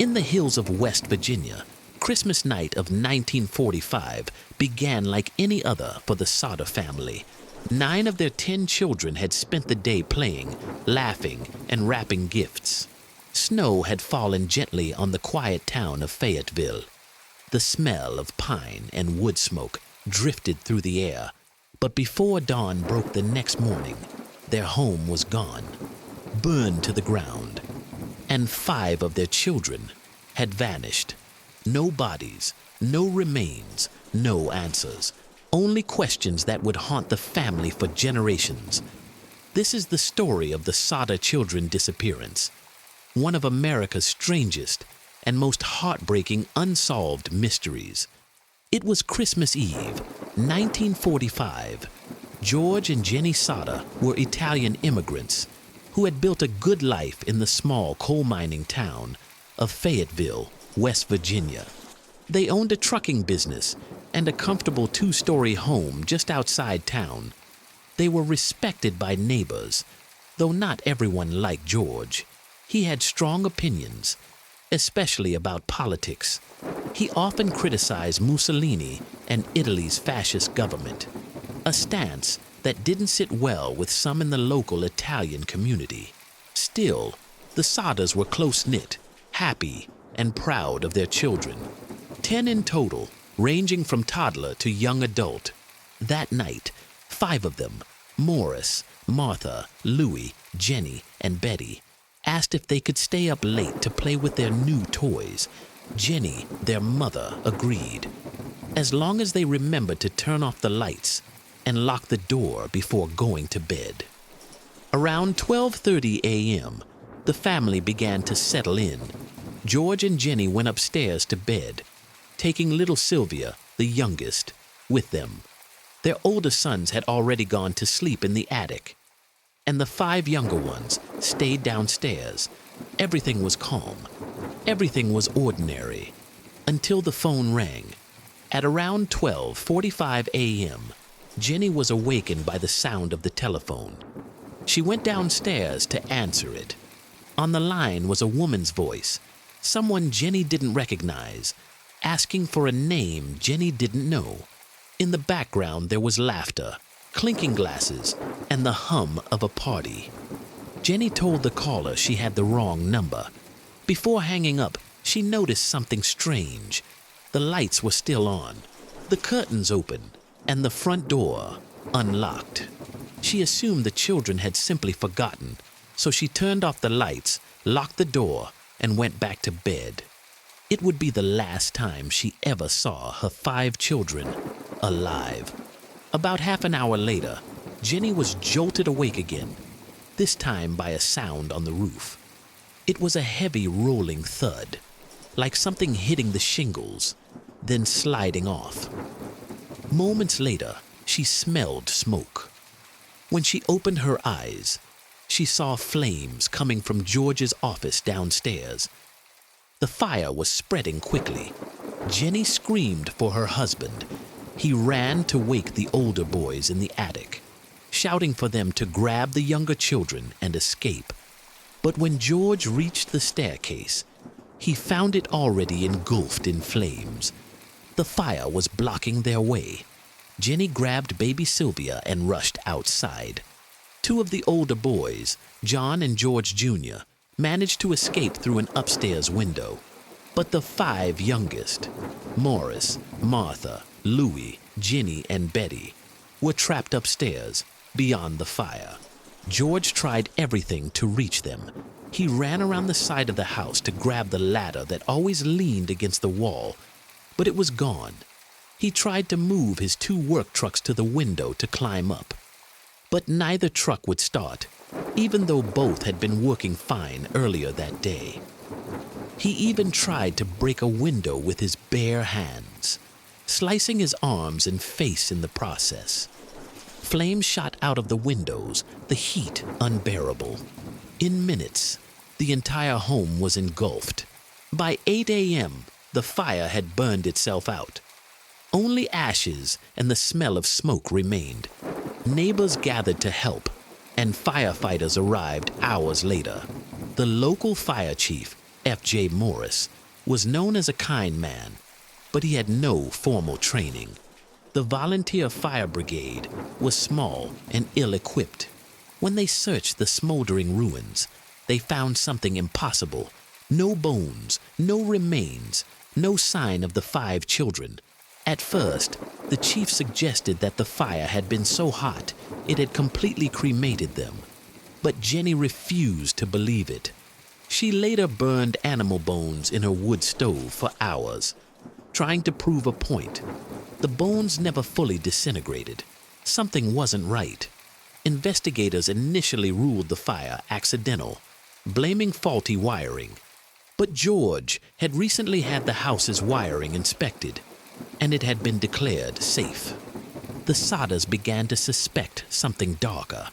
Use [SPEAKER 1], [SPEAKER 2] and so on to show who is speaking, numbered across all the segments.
[SPEAKER 1] In the hills of West Virginia, Christmas night of 1945 began like any other for the Sodder family. 9 of their 10 children had spent the day playing, laughing, and wrapping gifts. Snow had fallen gently on the quiet town of Fayetteville. The smell of pine and wood smoke drifted through the air, but before dawn broke the next morning, their home was gone, burned to the ground, and 5 of their children had vanished. No bodies, no remains, no answers, only questions that would haunt the family for generations. This is the story of the Sodder Children Disappearance, one of America's strangest and most heartbreaking unsolved mysteries. It was Christmas Eve, 1945. George and Jennie Sodder were Italian immigrants who had built a good life in the small coal mining town of Fayetteville, West Virginia. They owned a trucking business and a comfortable 2-story home just outside town. They were respected by neighbors, though not everyone liked George. He had strong opinions, especially about politics. He often criticized Mussolini and Italy's fascist government, a stance that didn't sit well with some in the local Italian community. Still, the Sodders were close-knit, happy, and proud of their children. 10 in total, ranging from toddler to young adult. That night, 5 of them, Morris, Martha, Louie, Jennie, and Betty, asked if they could stay up late to play with their new toys. Jennie, their mother, agreed, as long as they remembered to turn off the lights and lock the door before going to bed. Around 12:30 a.m., the family began to settle in. George and Jennie went upstairs to bed, taking little Sylvia, the youngest, with them. Their older sons had already gone to sleep in the attic, and the 5 younger ones stayed downstairs. Everything was calm. Everything was ordinary, until the phone rang. At around 12:45 a.m., Jennie was awakened by the sound of the telephone. She went downstairs to answer it. On the line was a woman's voice, someone Jennie didn't recognize, asking for a name Jennie didn't know. In the background there was laughter, clinking glasses, and the hum of a party. Jennie told the caller she had the wrong number. Before hanging up, she noticed something strange. The lights were still on, the curtains open, and the front door unlocked. She assumed the children had simply forgotten, so she turned off the lights, locked the door, and went back to bed. It would be the last time she ever saw her 5 children alive. About half an hour later, Jennie was jolted awake again, this time by a sound on the roof. It was a heavy rolling thud, like something hitting the shingles, then sliding off. Moments later, she smelled smoke. When she opened her eyes, she saw flames coming from George's office downstairs. The fire was spreading quickly. Jennie screamed for her husband. He ran to wake the older boys in the attic, shouting for them to grab the younger children and escape. But when George reached the staircase, he found it already engulfed in flames. The fire was blocking their way. Jennie grabbed baby Sylvia and rushed outside. 2 of the older boys, John and George Jr., managed to escape through an upstairs window. But the 5 youngest, Morris, Martha, Louie, Jennie, and Betty, were trapped upstairs, beyond the fire. George tried everything to reach them. He ran around the side of the house to grab the ladder that always leaned against the wall, but it was gone. He tried to move his 2 work trucks to the window to climb up, but neither truck would start, even though both had been working fine earlier that day. He even tried to break a window with his bare hands, slicing his arms and face in the process. Flames shot out of the windows, the heat unbearable. In minutes, the entire home was engulfed. By 8 a.m., the fire had burned itself out. Only ashes and the smell of smoke remained. Neighbors gathered to help, and firefighters arrived hours later. The local fire chief, F.J. Morris, was known as a kind man, but he had no formal training. The volunteer fire brigade was small and ill-equipped. When they searched the smoldering ruins, they found something impossible. No bones, no remains, no sign of the 5 children. At first, the chief suggested that the fire had been so hot it had completely cremated them. But Jennie refused to believe it. She later burned animal bones in her wood stove for hours, trying to prove a point. The bones never fully disintegrated. Something wasn't right. Investigators initially ruled the fire accidental, blaming faulty wiring. But George had recently had the house's wiring inspected, and it had been declared safe. The Sodders began to suspect something darker.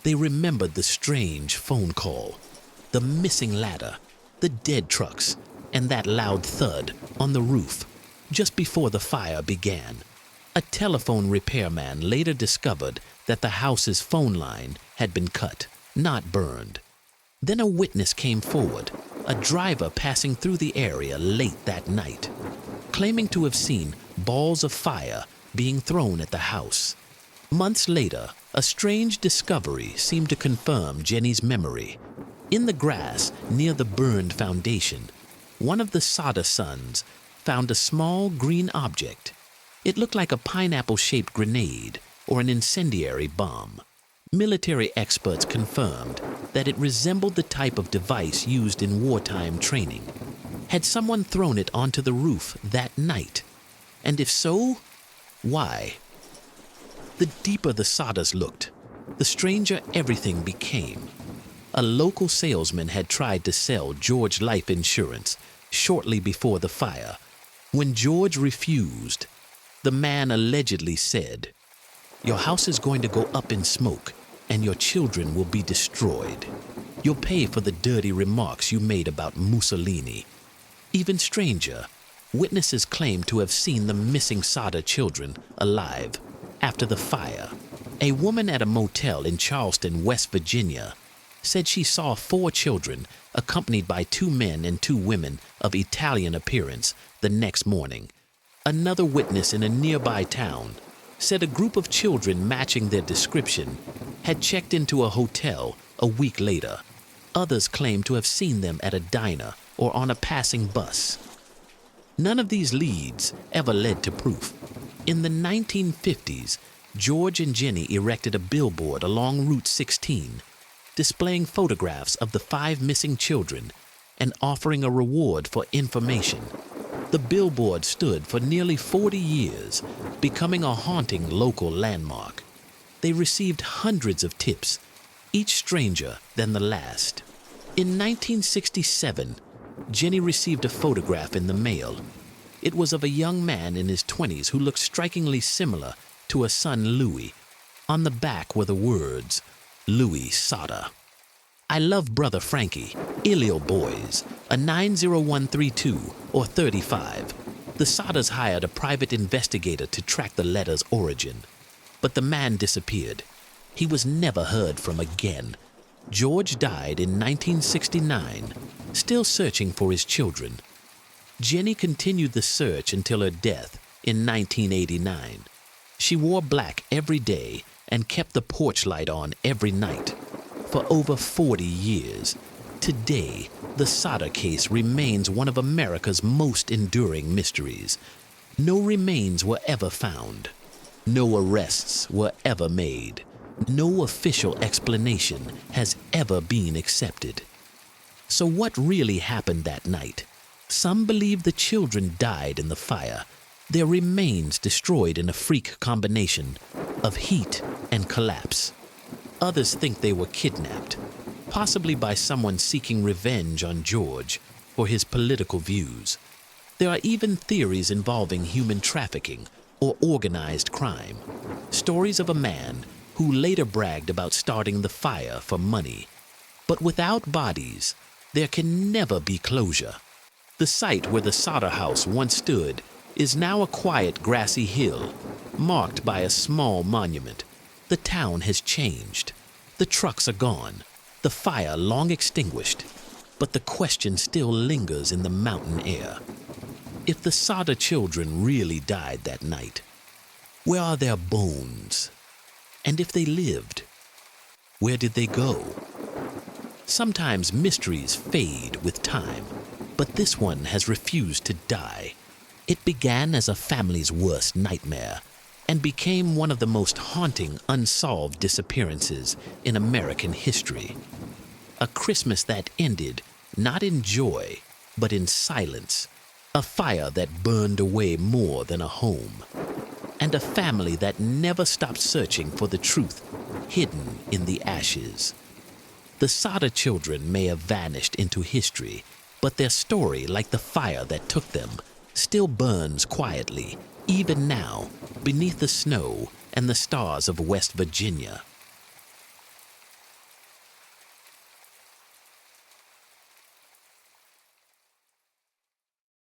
[SPEAKER 1] They remembered the strange phone call, the missing ladder, the dead trucks, and that loud thud on the roof just before the fire began. A telephone repairman later discovered that the house's phone line had been cut, not burned. Then a witness came forward, a driver passing through the area late that night, claiming to have seen balls of fire being thrown at the house. Months later, a strange discovery seemed to confirm Jennie's memory. In the grass near the burned foundation, one of the Sodder sons found a small green object. It looked like a pineapple-shaped grenade or an incendiary bomb. Military experts confirmed that it resembled the type of device used in wartime training. Had someone thrown it onto the roof that night? And if so, why? The deeper the Sodders looked, the stranger everything became. A local salesman had tried to sell George life insurance shortly before the fire. When George refused, the man allegedly said, "Your house is going to go up in smoke, and your children will be destroyed. You'll pay for the dirty remarks you made about Mussolini." Even stranger, witnesses claimed to have seen the missing Sodder children alive after the fire. A woman at a motel in Charleston, West Virginia, said she saw 4 children accompanied by 2 men and 2 women of Italian appearance the next morning. Another witness in a nearby town said a group of children matching their description had checked into a hotel a week later. Others claimed to have seen them at a diner or on a passing bus. None of these leads ever led to proof. In the 1950s, George and Jennie erected a billboard along Route 16, displaying photographs of the 5 missing children and offering a reward for information. The billboard stood for nearly 40 years, becoming a haunting local landmark. They received hundreds of tips, each stranger than the last. In 1967, Jennie received a photograph in the mail. It was of a young man in his 20s who looked strikingly similar to her son Louis. On the back were the words, "Louis Sodder. I love brother Frankie, Ilio boys, a 90132 or 35. The Sodders hired a private investigator to track the letter's origin. But the man disappeared. He was never heard from again. George died in 1969, still searching for his children. Jennie continued the search until her death in 1989. She wore black every day and kept the porch light on every night. For over 40 years, today, the Sodder case remains one of America's most enduring mysteries. No remains were ever found. No arrests were ever made. No official explanation has ever been accepted. So what really happened that night? Some believe the children died in the fire, their remains destroyed in a freak combination of heat and collapse. Others think they were kidnapped, possibly by someone seeking revenge on George for his political views. There are even theories involving human trafficking or organized crime. Stories of a man who later bragged about starting the fire for money. But without bodies, there can never be closure. The site where the Sodder house once stood is now a quiet grassy hill, marked by a small monument. The town has changed. The trucks are gone, the fire long extinguished. but the question still lingers in the mountain air. If the Sodder children really died that night, where are their bones? And if they lived, where did they go? Sometimes mysteries fade with time, but this one has refused to die. It began as a family's worst nightmare and became one of the most haunting unsolved disappearances in American history. A Christmas that ended not in joy, but in silence, a fire that burned away more than a home, and a family that never stopped searching for the truth hidden in the ashes. The Sodder children may have vanished into history, but their story, like the fire that took them, still burns quietly, even now, beneath the snow and the stars of West Virginia.